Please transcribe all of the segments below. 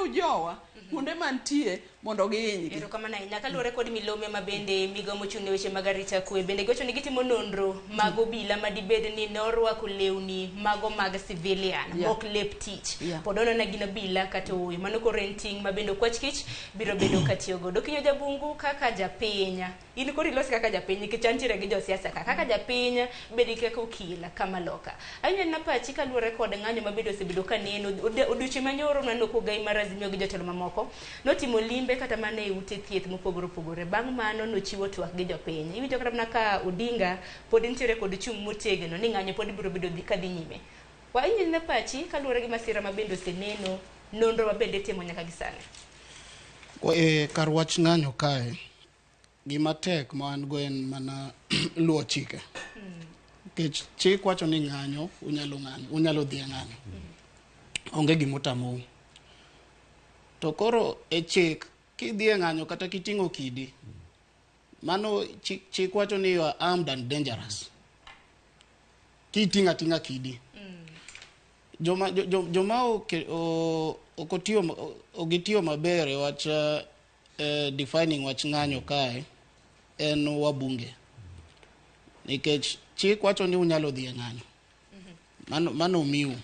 gigeng'o jowa kuonde mantie mondo gihinygi. Ero kama na kaluwore kod milome ma bende migawo mochung'ne weche mag arita kwe bende gocho ni gitimo nonro mag obila ma dibed ni norwako lewni mago mag civilian mok lep tich pod ono na gin obila kata oyo mano ko renting ma bende okwach kich biro bedo katiyo godo. Kinyo jabungu kaka japiny in kodi losi kaka japiny nikech antiere gi josiasa kaka japiny bedi kaka okila kama loka ayo na pachi kaluwore kod ng'anyo ma bedo osebedo ka neno odiochieng' manyoro nano ko gai mar Azimio gi jotelo mamoko notimo limbe kata mana e ute thieth mopogore opogore. Bang' mano nochiwo twak gi jopiny. Iwinjo kata mana ka Odinga pod nitiere kod chung' motegno ni ng'anyo pod biro bedo kadhi nyime. Wa inyi na pachi kaluwore gi masira ma bende oseneno nonro ma bende timo nyaka gisani. Kar wach ng'anyo kae gima tek ma an go en mana luwo chike. Nikech chik wacho ni ng'anyo unyalo dhi ng'anyo. Onge gimotamou. To koro e chik kidhi ng'anyo kata kiting'o kidi mano chik wacho ni you are armed and dangerous. Kiting'a tinga kidi. Joma ogitiyo maber e wach defining wach ng'anyo kae en wabunge. Nikech chik wacho ni unyalo dhi ng'anyo. Mano miu.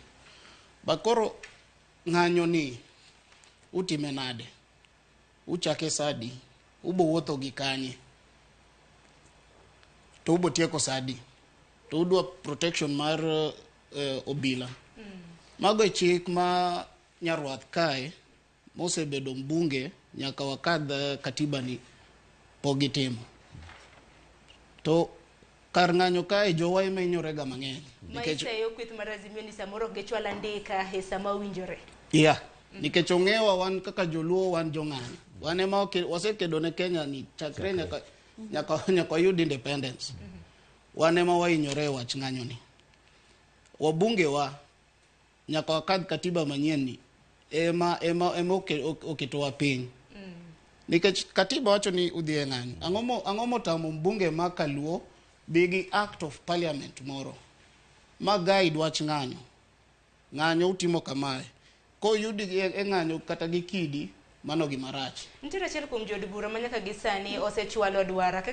Bakoro ng'anyo ni utime nade. Uchake sadi. Ubo wuotho gi kanye. To ubo tieko sadi. To udwa protection mar obila. Mago e chik ma nyarwath kae mosebedo mbunge nyaka wakadh katiba ni pogitimo. To kar ng'anyo kae jowa ema inyorega mang'eny. Nikech maisa yo kwith mar Azimio ni samoro gechwala ndika e sama winjore. Nikech ong'ewa wan kaka joluo wan jong'anyo. Wan ema wasekedo ne Kenya ni chakre nyaka yud independence. Wan ema wainyore wach ng'anyo ni. Wabunge wa nyaka wakadh katiba manyien ni ema oketowa piny. Nikech katiba wacho ni udhi e ng'anyo. Ang'o motamo mbunge ma Kaluo bigi act of parliament moro ma guide wach ng'anyo. Ng'anyo utimo kamae. Ko yudi e ng'anyo kata gi kidi mano gimarach. Nitiere achiel kuom jod bura ma nyaka gisani osechwalo dwara